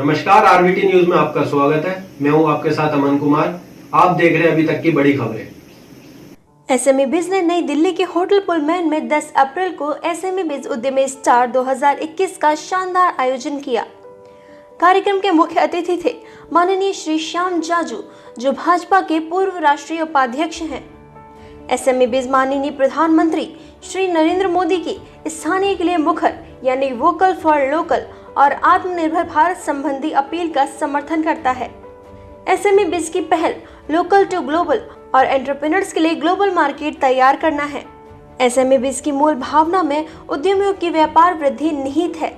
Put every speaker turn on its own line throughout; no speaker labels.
नमस्कार, RBT news में आपका स्वागत है। मैं हूं आपके साथ अमन कुमार। आप देख रहे हैं अभी तक की बड़ी खबरें।
एसएमई बिज ने नई दिल्ली के होटल पुलमैन में 10 अप्रैल को एसएमई बिज उद्यमी स्टार 2021 का शानदार आयोजन किया। कार्यक्रम के मुख्य अतिथि थे माननीय श्री श्याम जाजू, जो भाजपा के पूर्व राष्ट्रीय उपाध्यक्ष हैं। एसएमई बिज माननीय प्रधानमंत्री श्री नरेंद्र मोदी की स्थानीय के लिए मुखर यानी वोकल फॉर लोकल और आत्मनिर्भर भारत संबंधी अपील का समर्थन करता है। एसएमई बिज की पहल लोकल टू ग्लोबल और एंटरप्रेन्योर्स के लिए ग्लोबल मार्केट तैयार करना है। एसएमई बिज की मूल भावना में उद्यमियों की व्यापार वृद्धि निहित है।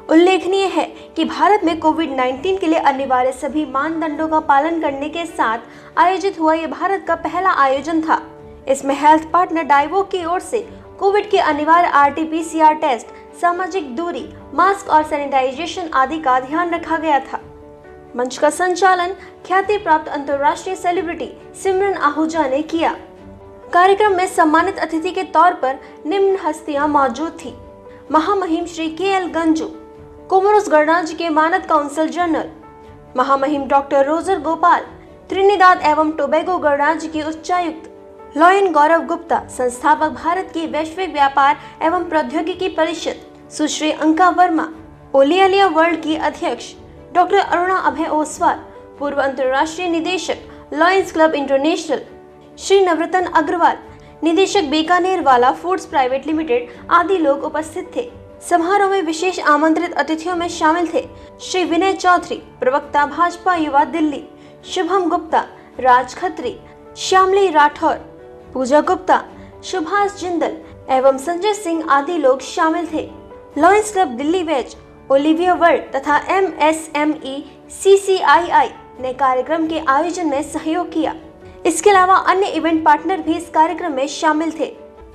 उल्लेखनीय है कि भारत में कोविड-19 के लिए अनिवार्य सभी मानदंडों का पालन करने के साथ आयोजित हुआ यह भारत का पहला आयोजन था। इसमें हेल्थ पार्टनर डाइवो की ओर से कोविड के अनिवार्य RT-PCR टेस्ट, सामाजिक दूरी, मास्क और सैनिटाइजेशन आदि का ध्यान रखा गया था। मंच का संचालन ख्याति प्राप्त अंतर्राष्ट्रीय सेलिब्रिटी सिमरन आहूजा ने किया। कार्यक्रम में सम्मानित अतिथि के तौर पर निम्न हस्तियां मौजूद थी: महामहिम श्री KL गंजू, कोमोरोस गणराज्य के मानद काउंसिल जनरल, महामहिम डॉक्टर रोजर गोपाल, त्रिनिदाद एवं टोबैगो गणराज्य के उच्चायुक्त, लॉयन गौरव गुप्ता, संस्थापक भारत की वैश्विक व्यापार एवं प्रौद्योगिकी परिषद, सुश्री अंका वर्मा, ओलियालिया वर्ल्ड की अध्यक्ष डॉक्टर अरुणा अभय ओसवाल, पूर्व अंतर्राष्ट्रीय निदेशक लॉयंस क्लब इंटरनेशनल, श्री नवरत्न अग्रवाल, निदेशक बीकानेर वाला फूड्स प्राइवेट लिमिटेड आदि लोग उपस्थित थे। समारोह में विशेष आमंत्रित अतिथियों में शामिल थे श्री विनय चौधरी, प्रवक्ता भाजपा युवा दिल्ली, शुभम गुप्ता, राज खत्री, श्यामली राठौर, पूजा गुप्ता, सुभाष जिंदल एवं संजय सिंह आदि लोग शामिल थे। लॉयंस क्लब दिल्ली वेज, ओलिविया वर्ल्ड तथा MSME CCII ने कार्यक्रम के आयोजन में सहयोग किया। इसके अलावा अन्य इवेंट पार्टनर भी इस कार्यक्रम में शामिल थे।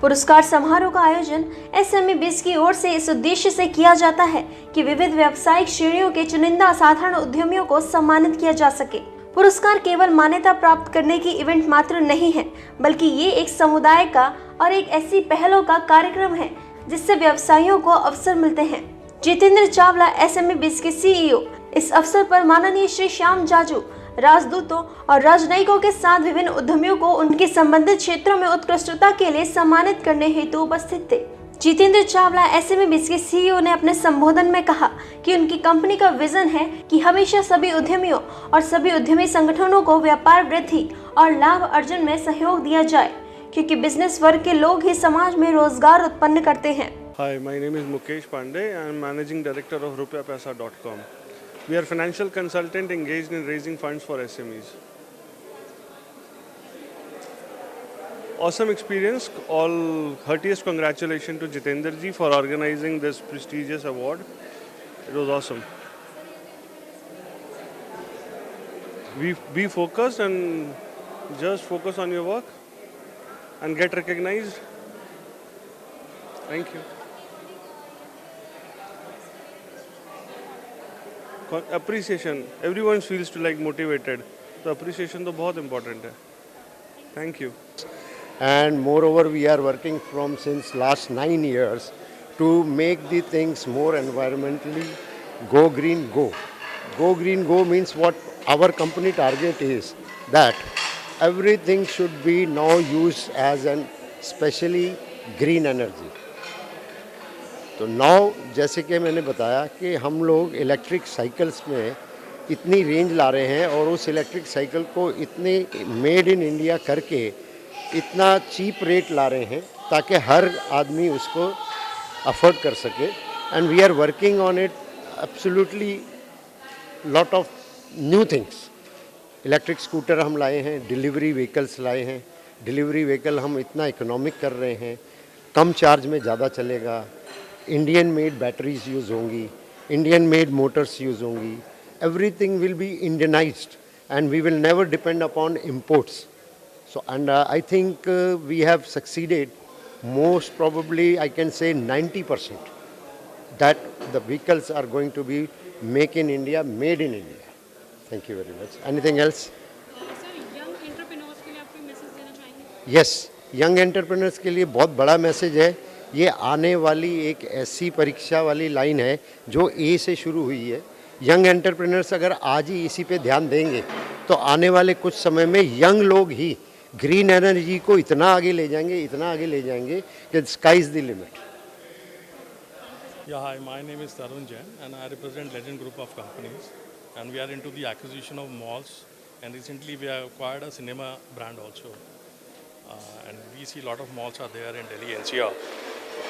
पुरस्कार समारोह का आयोजन एसएमई बिज की ओर से इस उद्देश्य से किया जाता है कि विविध व्यावसायिक श्रेणियों के चुनिंदा असाधारण उद्यमियों को सम्मानित किया जा सके। पुरस्कार केवल मान्यता प्राप्त करने की इवेंट मात्र नहीं है, बल्कि ये एक समुदाय का और एक ऐसी पहलों का कार्यक्रम है जिससे व्यवसायियों को अवसर मिलते हैं। जितेंद्र चावला एसएमई बिज के CEO इस अवसर पर माननीय श्री श्याम जाजू, राजदूतों और राजनयिकों के साथ विभिन्न उद्यमियों को उनके संबंधित क्षेत्रों में उत्कृष्टता के लिए सम्मानित करने हेतु उपस्थित थे। जितेंद्र चावला एसएमई बिज के CEO ने अपने संबोधन में कहा कि उनकी कंपनी का विजन है कि हमेशा सभी उद्यमियों और सभी उद्यमी संगठनों को व्यापार वृद्धि और लाभ अर्जन में सहयोग दिया जाए, क्योंकि बिजनेस वर्ग के लोग ही समाज में रोजगार उत्पन्न करते हैं।
Hi, my name is Mukesh Pandey. I am Managing Director of RupiaPaisa.com. We are financial consultant engaged in raising funds for SMEs. Awesome experience. All heartiest congratulations to Jitendra ji for organizing this prestigious award. It was awesome. Be focused and just focus on your work and get recognized. Thank you. Appreciation. Everyone feels to like motivated. So appreciation तो बहुत important है. Thank you.
And moreover, we are working from since last 9 years to make the things more environmentally go green go. Go green go means what our company target is that everything should be now used as an specially green energy. तो now जैसे कि मैंने बताया कि हम लोग electric cycles में इतनी रेंज ला रहे हैं और उस इलेक्ट्रिक साइकिल को इतने मेड इन इंडिया करके इतना चीप रेट ला रहे हैं ताकि हर आदमी उसको अफोर्ड कर सके। And we are working on it absolutely lot of new things. Electric scooter हम लाए हैं, डिलीवरी व्हीकल्स लाए हैं। डिलीवरी व्हीकल हम इतना इकोनॉमिक कर रहे हैं, कम चार्ज में ज़्यादा चलेगा। इंडियन मेड बैटरीज यूज़ होंगी, इंडियन मेड मोटर्स यूज़ होंगी। Everything will be Indianized and we will never depend upon imports. So and I think we have succeeded. Most probably I can say 90% that the vehicles are going to be make in India, made in India. Thank you very much. Anything else?
Sir, young entrepreneurs के लिए आप कोई message देना चाहेंगे?
Yes, young entrepreneurs के लिए बहुत बड़ा मैसेज है। ये आने वाली एक ऐसी परीक्षा वाली लाइन है जो A से शुरू हुई है। यंग एंटरप्रेन्योर्स अगर आज ही इसी पे ध्यान देंगे तो आने वाले कुछ समय में यंग लोग ही ग्रीन एनर्जी को इतना आगे ले जाएंगे, इतना आगे ले जाएंगे कि sky is the limit.
Yeah, hi, my name is Tarun Jain and I represent Legend Group of Companies, and we are into the acquisition of malls, and recently we have acquired a cinema brand also. And we see a lot of malls are there in Delhi NCR.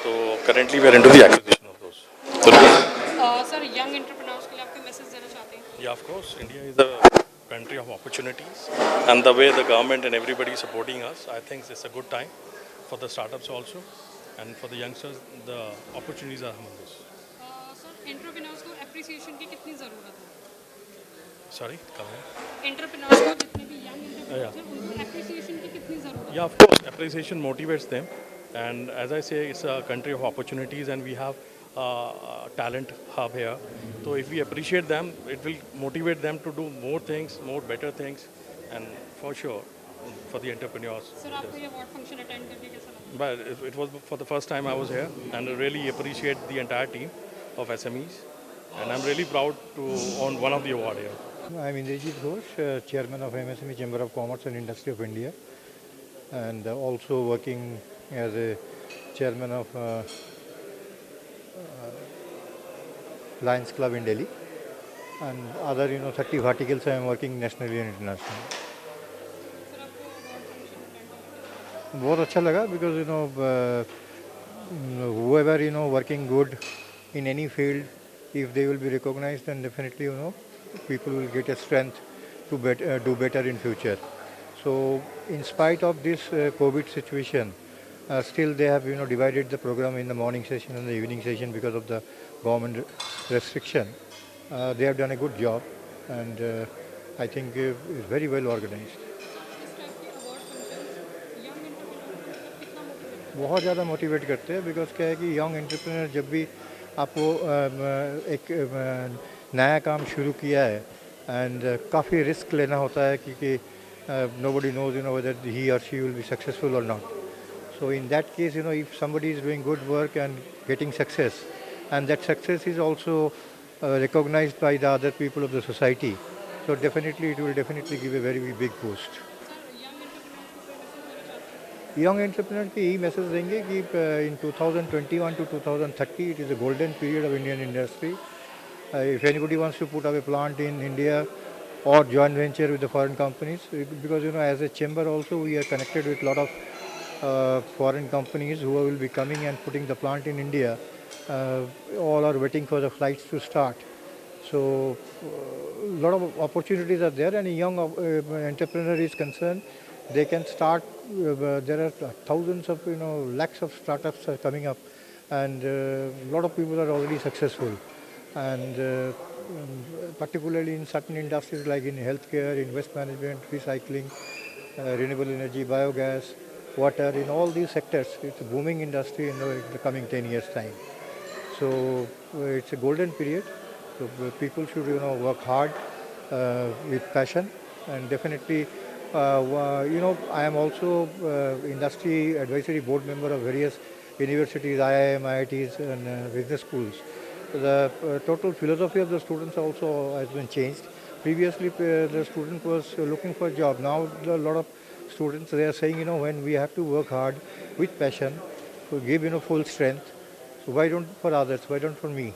So currently we are into the acquisition of those.
Sir young entrepreneurs के लिए आपके message देना चाहते हैं?
Yeah, of course, India is a country of opportunities, and the way the government and everybody is supporting us, I think it's a good time for the startups also, and for the youngsters, the opportunities are humongous.
Sir entrepreneurs को appreciation की कितनी ज़रूरत है?
Sorry, come on.
Entrepreneurs को जितने भी young entrepreneurs हैं उनको एप्रिसिएशन की कितनी ज़रूरत है?
Yeah, of course, appreciation motivates them. And as I say, it's a country of opportunities and we have a talent hub here. So if we appreciate them, it will motivate them to do more things, more better things. And for sure, for the entrepreneurs.
Sir आपको ये award function attend करके कैसा लगा?
But it was for the first time I was here, and I really appreciate the entire team of SMEs. And I'm really proud to own one of the award here.
I'm Indrajit Ghosh, Chairman of MSME Chamber of Commerce and Industry of India, and also working as a Chairman of Lions Club in Delhi, and other 30 verticals I am working nationally and internationally.
Sir आपको award function attend करके
बहुत अच्छा लगा because whoever working good in any field, if they will be recognized, then definitely people will get a strength to do better in future. So in spite of this COVID situation, still they have divided the program in the morning session and the evening session because of the government restriction. They have done a good job, and I think it's very well organized.
इस type के award function young entrepreneurs को मतलब कितना motivate
बहुत ज़्यादा motivate करते हैं because क्या है कि यंग एंटरप्रेन्योर जब भी आपको एक नया काम शुरू किया है एंड काफ़ी रिस्क लेना होता है क्योंकि nobody knows whether he or she will be successful or not. So in that case, if somebody is doing good work and getting success, and that success is also recognized by the other people of the society, so definitely it will definitely give a very big boost.
Sir young entrepreneurs को कोई message देना चाहते हैं?
Young entrepreneur की यही message देंगे कि in 2021 to 2030 it is a golden period of Indian industry. If anybody wants to put up a plant in India or joint venture with the foreign companies, because as a chamber also we are connected with a lot of foreign companies who will be coming and putting the plant in India. All are waiting for the flights to start. So a lot of opportunities are there, and a young entrepreneur is concerned, they can start. There are thousands of lakhs of startups are coming up, and a lot of people are already successful, and particularly in certain industries like in healthcare, in waste management, recycling, renewable energy, biogas, water. In all these sectors, it's a booming industry in the coming 10 years time. So it's a golden period. So people should work hard with passion, and definitely I am also industry advisory board member of various universities, IIM, IITs, and business schools. The total philosophy of the students also has been changed. Previously, the student was looking for a job. Now, a lot of students, they are saying, when we have to work hard with passion, to give full strength. So why don't for others? Why don't for me?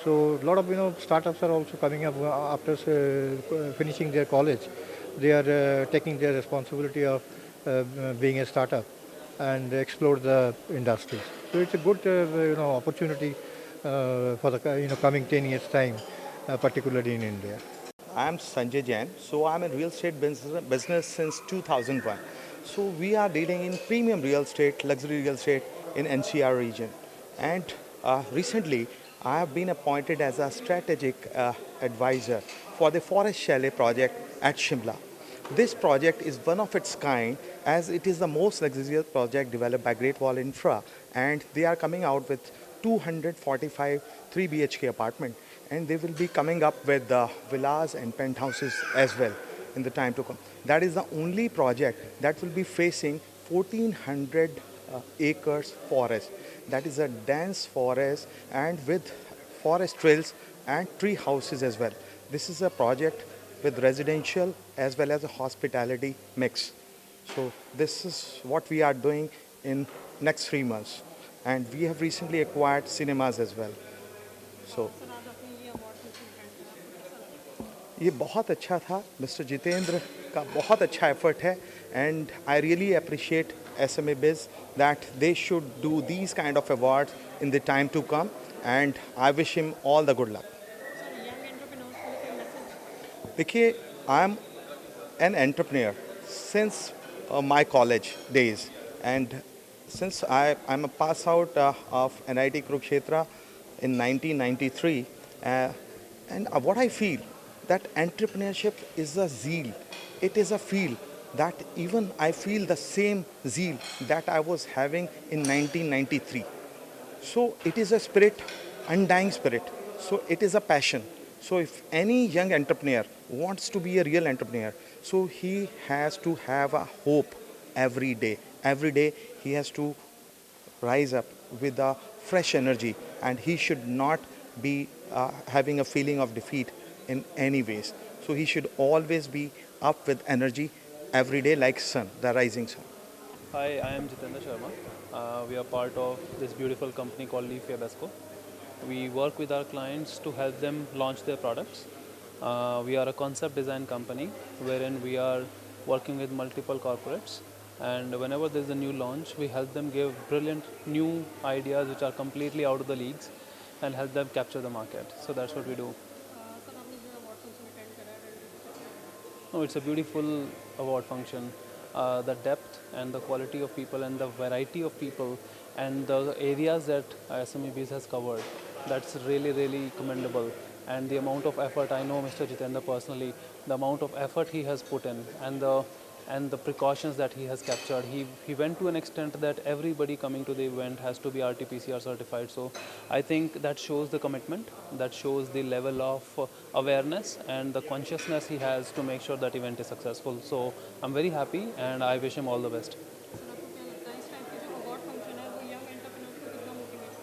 So a lot of startups are also coming up after finishing their college. They are taking their responsibility of being a startup and explore the industries. So it's a good opportunity for the coming 10 years time, particularly in India.
I'm Sanjay Jain. So I'm in real estate business since 2001. So we are dealing in premium real estate, luxury real estate in NCR region. And recently, I have been appointed as a strategic advisor for the Forest Chalet project at Shimla. This project is one of its kind, as it is the most luxurious project developed by Great Wall Infra, and they are coming out with 245 3 BHK apartment, and they will be coming up with the villas and penthouses as well in the time to come. That is the only project that will be facing 1400 acres forest. That is a dense forest, and with forest trails and tree houses as well. This is a project with residential as well as a hospitality mix. So this is what we are doing in next 3 months. And we have recently acquired cinemas as well. So
sir आज आपने ये award किसको grant करा आपको कैसा लगा?
ये बहुत अच्छा था, मिस्टर जितेंद्र का बहुत अच्छा एफर्ट है and I really appreciate SMA Biz that they should do these kind of awards in the time to come and I wish him all the good luck.
Sir young entrepreneurs को कोई message?
देखिए, I am an entrepreneur since my college days and since I'm a pass out of NIT Kurukshetra in 1993 and what I feel that entrepreneurship is a zeal, it is a feel that even I feel the same zeal that I was having in 1993. So it is a spirit, undying spirit. So it is a passion. So if any young entrepreneur wants to be a real entrepreneur, so he has to have a hope every day. Every day he has to rise up with a fresh energy and he should not be having a feeling of defeat in any ways. So he should always be up with energy every day like sun, the rising sun.
Hi, I am Jitendra Sharma. We are part of this beautiful company called Leafway Besco. We work with our clients to help them launch their products. We are a concept design company wherein we are working with multiple corporates, and whenever there is a new launch, we help them give brilliant new ideas which are completely out of the leagues and help them capture the market. So that's what we do.
Sir आपने जो award function attend करा है,
No, it's a beautiful award function. The depth and the quality of people and the variety of people and the areas that SME Biz has covered, that's really, really commendable. And the amount of effort, I know Mr. Jitendra personally, the amount of effort he has put in and the precautions that he has captured. He went to an extent that everybody coming to the event has to be RT-PCR certified. So I think that shows the commitment, that shows the level of awareness and the consciousness he has to make sure that event is successful. So I'm very happy and I wish him all the best.
Sir आपको क्या लगता है इस type के जो award function है वो young entrepreneurs को कितना मोटिवेट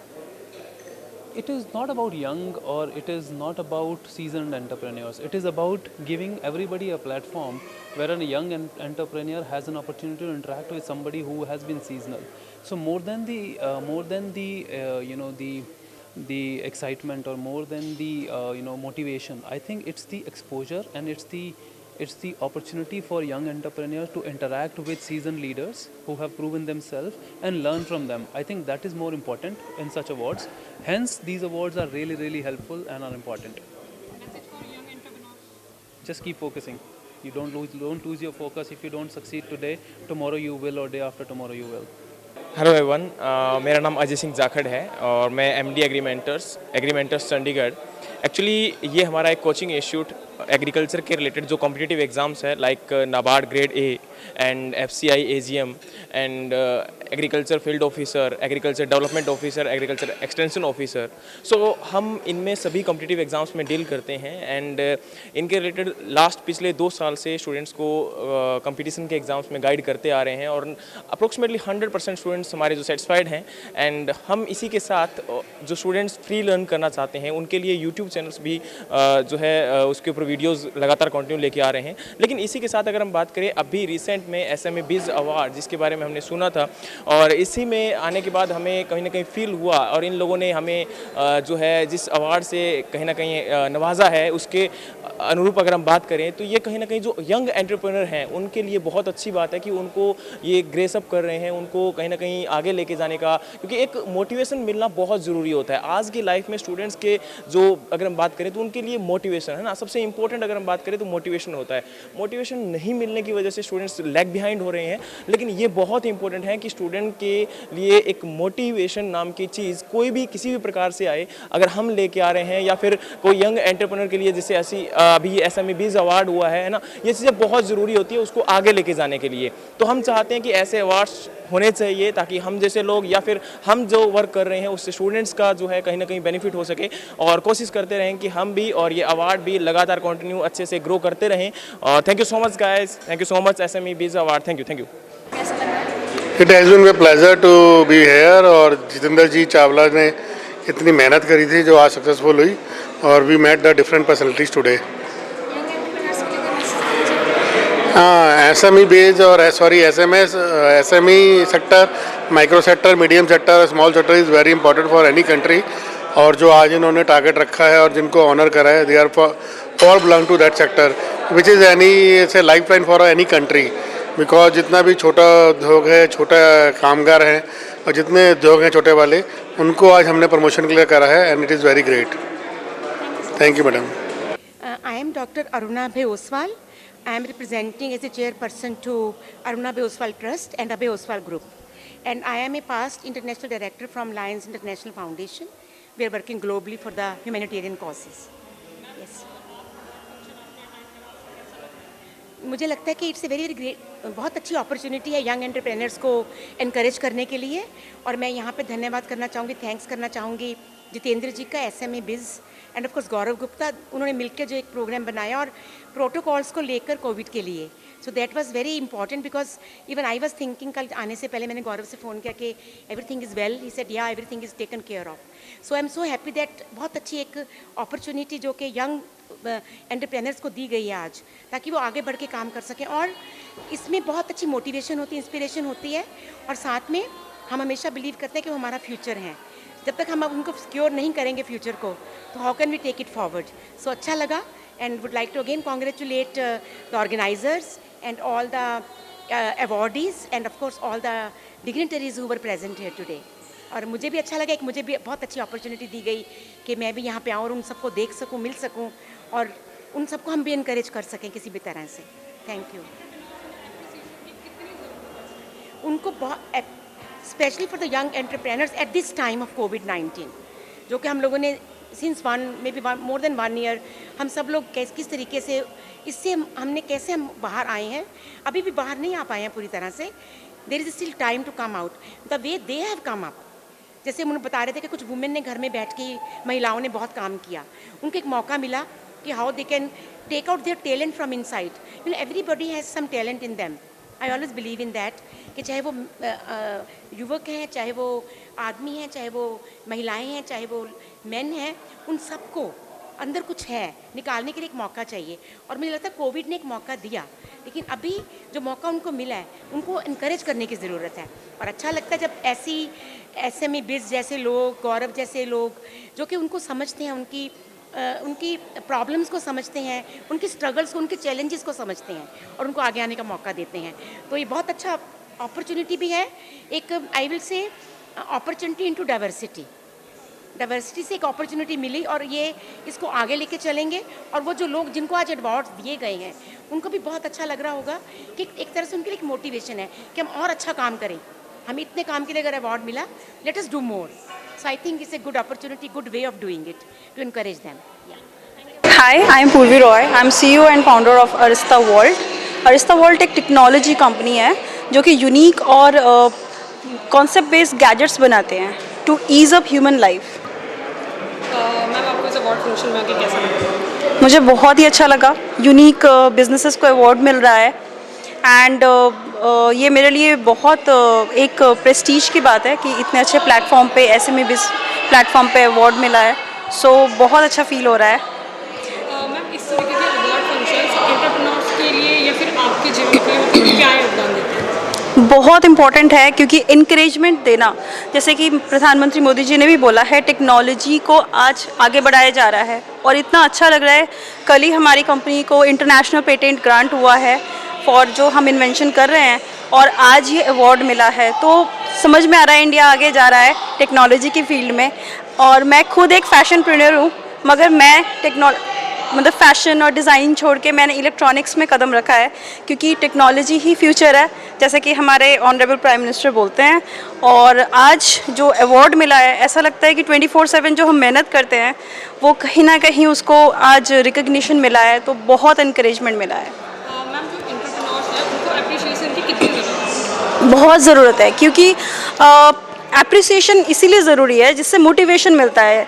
करता है?
It is not about young or it is not about seasoned entrepreneurs. It is about giving everybody a platform where a young entrepreneur has an opportunity to interact with somebody who has been seasonal. So more than the the excitement or more than the motivation, I think it's the exposure and it's the opportunity for young entrepreneurs to interact with seasoned leaders who have proven themselves and learn from them. I think that is more important in such awards. Hence, these awards are really, really helpful and are important.
Message for young entrepreneurs?
Just keep focusing. You don't lose your focus. If you don't succeed today, tomorrow you will, or day after tomorrow you will.
Hello everyone, मेरा नाम अजय सिंह जाखड़ है और मैं MD एग्रीमेंटर्स Chandigarh. Actually ये हमारा एक coaching institute agriculture के related जो कॉम्पिटिटिव एग्ज़ाम्स है like NABARD grade A and FCI AGM and agriculture field officer, agriculture development officer, agriculture extension officer, so हम इनमें सभी कॉम्पिटिटिव एग्ज़ाम्स में डील करते हैं एंड इनके रिलेटेड पिछले 2 साल से स्टूडेंट्स को कंपटीशन के एग्ज़ाम्स में गाइड करते आ रहे हैं और अप्रोक्सीमेटली 100% स्टूडेंट्स हमारे जो सेटिस्फाइड हैं। एंड हम इसी के साथ जो स्टूडेंट्स फ्री लर्न करना चाहते हैं उनके लिए यूट्यूब चैनल्स भी जो है उसके ऊपर वीडियोस लगातार कंटिन्यू लेके आ रहे हैं। लेकिन इसी के साथ अगर हम बात करें, अभी रिसेंट में SMA Biz अवार्ड जिसके बारे में हमने सुना था और इसी में आने के बाद हमें कहीं ना कहीं फील हुआ और इन लोगों ने हमें जो है जिस अवार्ड से कहीं ना कहीं नवाजा है उसके अनुरूप अगर हम बात करें तो ये कहीं ना कहीं जो यंग एंटरप्रेन्योर हैं उनके लिए बहुत अच्छी बात है कि उनको ये ग्रेस अप कर रहे हैं, उनको कहीं ना कहीं आगे लेके जाने का, क्योंकि एक मोटिवेशन मिलना बहुत ज़रूरी होता है आज की लाइफ में। स्टूडेंट्स के जो अगर हम बात करें तो उनके लिए मोटिवेशन है ना सबसे इंपॉर्टेंट। अगर हम बात करें तो मोटिवेशन होता है, मोटिवेशन नहीं मिलने की वजह से स्टूडेंट्स लैग बिहाइंड हो रहे हैं। लेकिन ये बहुत इंपॉर्टेंट है कि स्टूडेंट के लिए एक मोटिवेशन नाम की चीज़ कोई भी किसी भी प्रकार से आए अगर हम लेके आ रहे हैं, या फिर कोई यंग एंटरप्रेन्योर के लिए जैसे अभी SMA Biz अवार्ड हुआ है ना, ये चीज़ें बहुत ज़रूरी होती है उसको आगे लेके जाने के लिए। तो हम चाहते हैं कि ऐसे अवार्ड्स होने चाहिए ताकि हम जैसे लोग या फिर हम जो वर्क कर रहे हैं उससे स्टूडेंट्स का जो है कहीं ना कहीं बेनिफिट हो सके और कोशिश करते रहें कि हम भी और ये अवार्ड भी लगातार कंटिन्यू अच्छे से ग्रो करते रहें। और thank you so much guys, thank you so much SMA Biz award, thank you.
It has been a pleasure to be here और जितेंद्र जी चावला ने इतनी मेहनत करी थी जो आज सक्सेसफुल हुई, और we met the different personalities today. हाँ, SME बेस्ड और SMS, SME sector, micro sector, medium sector, small sector is very important for any country. और जो आज इन्होंने टारगेट रखा है और जिनको ऑनर करा है, they are all belong to that sector which is a life line for any country. Because जितना भी छोटा उद्योग है, छोटा कामगार हैं और जितने उद्योग हैं छोटे वाले, उनको आज हमने प्रमोशन के लिए करा है, and it is very great. Thank you madam.
I am Dr. Aruna Abhay Oswal. I am representing as a chairperson to Aruna Abhay Oswal Trust and Abhay Oswal Group. And I am a past international director from Lions International Foundation. We are working globally for the humanitarian causes. Yes. मुझे लगता है कि it's a very great, बहुत अच्छी opportunity है young entrepreneurs को encourage करने के लिए। और मैं यहाँ पे धन्यवाद करना चाहूँगी, थैंक्स करना चाहूँगी जितेंद्र जी का, SME Biz, and of course Gaurav Gupta. उन्होंने मिलकर जो एक प्रोग्राम बनाया और प्रोटोकॉल्स को लेकर कोविड के लिए, so that was very important. Because even I was thinking, कल आने से पहले मैंने गौरव से फ़ोन किया कि everything is well, he said या everything is taken care of. So I am so happy that बहुत अच्छी एक अपॉर्चुनिटी जो कि यंग एंटरप्रेन्योर्स को दी गई है आज, ताकि वो आगे बढ़ के काम कर सकें। और इसमें बहुत अच्छी मोटिवेशन होती है, इंस्पिरेशन होती है, और साथ में हम हमेशा बिलीव करते हैं कि वो हमारा फ्यूचर है। जब तक हम उनको सिक्योर नहीं करेंगे फ्यूचर को, तो how can we take it forward. So अच्छा लगा, and would like to again congratulate the organisers and all the awardees and of course all the dignitaries who were present here today. और मुझे भी अच्छा लगा कि मुझे भी बहुत अच्छी अपॉर्चुनिटी दी गई कि मैं भी यहाँ पे आऊँ और उन सबको देख सकूँ, मिल सकूँ, और उन सबको हम भी इनकरेज कर सकें किसी भी तरह से। Thank you. उनको बहुत, specially for the young entrepreneurs at this time of कोविड-19, जो कि हम लोगों ने सिंस मोर देन 1 ईयर हम सब लोग किस तरीके से इससे हमने कैसे हम बाहर आए हैं। अभी भी बाहर नहीं आ पाए हैं पूरी तरह से। There is still time to come out the way they have come up. जैसे उन्होंने बता रहे थे कि कुछ वुमेन ने घर में बैठ के, महिलाओं ने बहुत काम किया, उनको एक मौका मिला कि how they can take out their talent from inside. You know, everybody has some talent in them. I always believe in that कि चाहे वो युवक हैं, चाहे वो आदमी हैं, चाहे वो महिलाएं हैं, चाहे वो मेन हैं, उन सबको अंदर कुछ है, निकालने के लिए एक मौका चाहिए। और मुझे लगता है कोविड ने एक मौका दिया, लेकिन अभी जो मौका उनको मिला है, उनको इनकरेज करने की ज़रूरत है। और अच्छा लगता है जब ऐसी SME Biz जैसे लोग, गौरव जैसे लोग, जो कि उनको समझते हैं, उनकी प्रॉब्लम्स को समझते हैं, उनकी स्ट्रगल्स को, उनके चैलेंजेस को समझते हैं और उनको आगे आने का मौका देते हैं। तो ये बहुत अच्छा अपॉर्चुनिटी भी है, एक I will say opportunity into diversity से एक अपॉर्चुनिटी मिली, और ये इसको आगे लेके चलेंगे। और वो जो लोग जिनको आज अवार्ड्स दिए गए हैं, उनको भी बहुत अच्छा लग रहा होगा कि एक तरह से उनके लिए एक मोटिवेशन है कि हम और अच्छा काम करें। हमें इतने काम के लिए अगर अवार्ड मिला, let us do more. So I think it's a good opportunity, good way of doing it to encourage them. Yeah.
Hi, I am Purvi Roy. I am CEO and founder of Arista Vault. Arista Vault एक technology company है जो कि unique और concept based gadgets बनाते हैं to ease up human life.
Ma'am, आपको इस award function में आके कैसा लगा?
मुझे बहुत ही अच्छा लगा। यूनिक बिजनेसेस को अवार्ड मिल रहा है, एंड ये मेरे लिए बहुत एक प्रेस्टीज की बात है कि इतने अच्छे प्लेटफॉर्म पे, SME Biz प्लेटफॉर्म पे अवार्ड मिला है। सो बहुत अच्छा फील हो रहा है।
मैम, इस तरीके के अवार्ड फंक्शंस एंटरप्रेन्योर्स के लिए या फिर आपके जीवन के लिए क्या योगदान देते हैं?
बहुत इम्पॉर्टेंट है, क्योंकि इनकरेजमेंट देना, जैसे कि प्रधानमंत्री मोदी जी ने भी बोला है, टेक्नोलॉजी को आज आगे बढ़ाया जा रहा है और इतना अच्छा लग रहा है। कल ही हमारी कंपनी को इंटरनेशनल पेटेंट ग्रांट हुआ है फॉर जो हम इन्वेंशन कर रहे हैं, और आज ये अवार्ड मिला है। तो समझ में आ रहा है इंडिया आगे जा रहा है टेक्नोलॉजी की फील्ड में। और मैं खुद एक फैशनप्रेन्योर हूँ, मगर मैं मतलब फैशन और डिज़ाइन छोड़ के मैंने इलेक्ट्रॉनिक्स में कदम रखा है, क्योंकि टेक्नोलॉजी ही फ्यूचर है, जैसे कि हमारे ऑनरेबल प्राइम मिनिस्टर बोलते हैं। और आज जो अवार्ड मिला है, ऐसा लगता है कि 24/7 जो हम मेहनत करते हैं, वो कहीं ना कहीं उसको आज रिकग्निशन मिला है, तो बहुत इनकरेजमेंट मिला है। बहुत ज़रूरत है, क्योंकि एप्रिसिएशन इसीलिए ज़रूरी है जिससे मोटिवेशन मिलता है।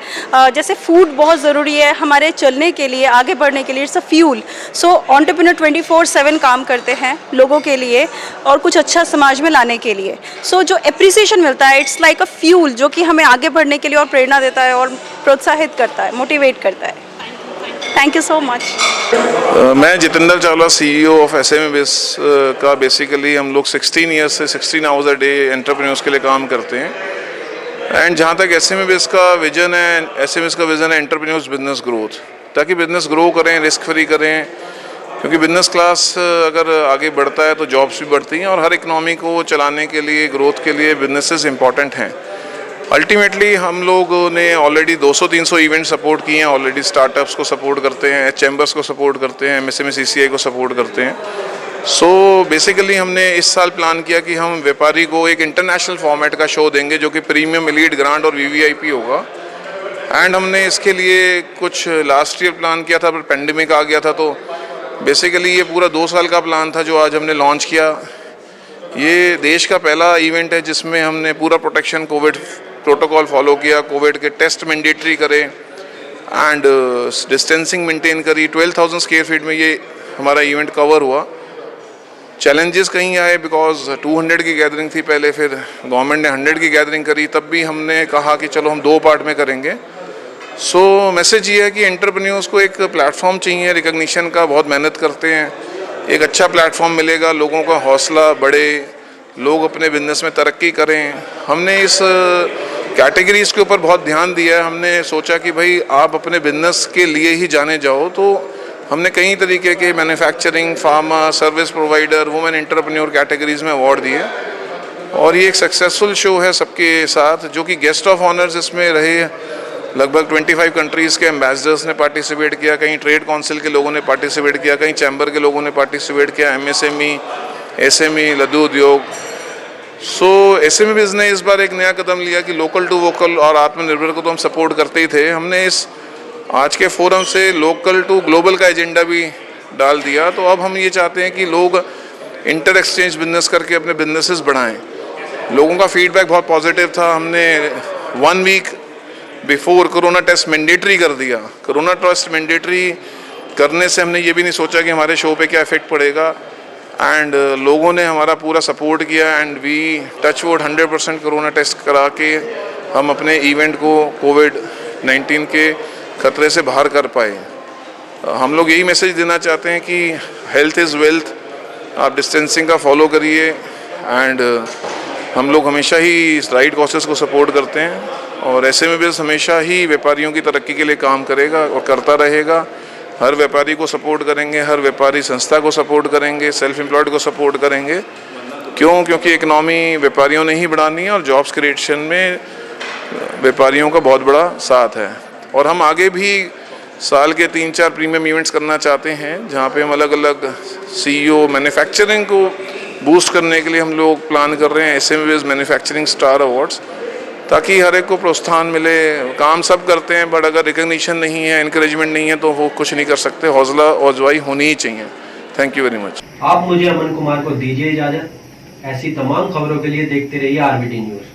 जैसे फूड बहुत ज़रूरी है हमारे चलने के लिए, आगे बढ़ने के लिए, it's a fuel. So entrepreneur 24/7 काम करते हैं लोगों के लिए और कुछ अच्छा समाज में लाने के लिए। सो जो एप्रिसिएशन मिलता है इट्स लाइक अ फ्यूल जो कि हमें आगे बढ़ने के लिए और प्रेरणा देता है और प्रोत्साहित करता है, मोटिवेट करता है। Thank you so much.
मैं Jitendra Chawla CEO of SME Biz का बेसिकली हम लोग 16 ईयर्स से 16 आवर्स अ डे एंटरप्रेन्योर्स के लिए काम करते हैं। एंड जहाँ तक SME Biz का विजन है, SME का विजन है एंटरप्रेन्योर्स बिजनेस ग्रोथ, ताकि बिजनेस ग्रो करें, रिस्क फ्री करें, क्योंकि बिजनेस क्लास अगर आगे बढ़ता है तो जॉब्स भी बढ़ती हैं और हर इकनॉमी को चलाने के लिए, ग्रोथ के लिए बिजनेसेस इंपॉर्टेंट हैं। अल्टीमेटली हम लोगों ने ऑलरेडी 200-300 इवेंट सपोर्ट किए हैं, ऑलरेडी स्टार्टअप्स को सपोर्ट करते हैं, चैम्बर्स को सपोर्ट करते हैं, MSME CCI को सपोर्ट करते हैं। सो बेसिकली हमने इस साल प्लान किया कि हम व्यापारी को एक इंटरनेशनल फॉर्मेट का शो देंगे जो कि प्रीमियम, एलीट, ग्रांड और VVIP होगा। एंड हमने इसके लिए कुछ लास्ट ईयर प्लान किया था, पर पेंडेमिक आ गया था, तो बेसिकली ये पूरा 2 साल का प्लान था जो आज हमने लॉन्च किया। ये देश का पहला इवेंट है जिसमें हमने पूरा प्रोटेक्शन कोविड प्रोटोकॉल फॉलो किया, कोविड के टेस्ट मैंडेटरी करे एंड डिस्टेंसिंग मेंटेन करी। 12,000 स्क्वायर फीट में ये हमारा इवेंट कवर हुआ। चैलेंजेस कहीं आए बिकॉज 200 की गैदरिंग थी पहले, फिर गवर्नमेंट ने 100 की गैदरिंग करी, तब भी हमने कहा कि चलो हम 2 पार्ट में करेंगे। सो मैसेज ये है कि एंटरप्रेन्योर्स को एक प्लेटफॉर्म चाहिए रिकग्निशन का, बहुत मेहनत करते हैं, एक अच्छा प्लेटफॉर्म मिलेगा, लोगों का हौसला बढ़े, लोग अपने बिजनेस में तरक्की करें। हमने इस कैटेगरीज़ के ऊपर बहुत ध्यान दिया है। हमने सोचा कि भाई आप अपने बिजनेस के लिए ही जाने जाओ, तो हमने कई तरीके के manufacturing, pharma, service provider, women entrepreneur categories में अवार्ड दिए और ये एक सक्सेसफुल शो है सबके साथ, जो कि गेस्ट ऑफ ऑनर्स इसमें रहे। लगभग 25 कंट्रीज़ के एम्बेसडर्स ने पार्टिसिपेट किया, कहीं ट्रेड काउंसिल के लोगों ने पार्टिसिपेट किया, कहीं चैम्बर के लोगों ने पार्टिसिपेट किया, MSME, SME, लघु उद्योग। सो SME Biz ने इस बार एक नया कदम लिया कि लोकल टू वोकल और आत्मनिर्भर को तो हम सपोर्ट करते ही थे। हमने इस आज के फोरम से लोकल टू ग्लोबल का एजेंडा भी डाल दिया। तो अब हम ये चाहते हैं कि लोग इंटर एक्सचेंज बिजनेस करके अपने बिजनेसेस बढ़ाएं। लोगों का फीडबैक बहुत पॉजिटिव था। हमने 1 week before corona test mandatory कर दिया। कोरोना टेस्ट मैंडेटरी करने से हमने ये भी नहीं सोचा कि हमारे शो पे क्या इफेक्ट पड़ेगा, एंड लोगों ने हमारा पूरा सपोर्ट किया and we touch wood 100% corona test करा के हम अपने इवेंट को कोविड-19 के खतरे से बाहर कर पाए। हम लोग यही मैसेज देना चाहते हैं कि हेल्थ इज़ वेल्थ, आप डिस्टेंसिंग का फॉलो करिए एंड हम लोग हमेशा ही इस राइट कॉसेस को सपोर्ट करते हैं और SME Biz हमेशा ही व्यापारियों की तरक्की के लिए काम करेगा और करता रहेगा। हर व्यापारी को सपोर्ट करेंगे, हर व्यापारी संस्था को सपोर्ट करेंगे, सेल्फ एम्प्लॉयड को सपोर्ट करेंगे। क्योंकि इकनॉमी व्यापारियों ने ही बढ़ानी है और जॉब्स क्रिएशन में व्यापारियों का बहुत बड़ा साथ है। और हम आगे भी साल के 3-4 प्रीमियम इवेंट्स करना चाहते हैं जहाँ पे हम अलग अलग CEO मैन्युफैक्चरिंग को बूस्ट करने के लिए हम लोग प्लान कर रहे हैं SME Biz manufacturing star awards, ताकि हर एक को प्रोत्साहन मिले। काम सब करते हैं बट अगर रिकग्निशन नहीं है, इंकरेजमेंट नहीं है तो वो कुछ नहीं कर सकते। हौसला और अफजाई होनी ही चाहिए। Thank you very much.
आप मुझे अमन कुमार को दीजिए इजाजत। ऐसी तमाम खबरों के लिए देखते रहिए RBT न्यूज़।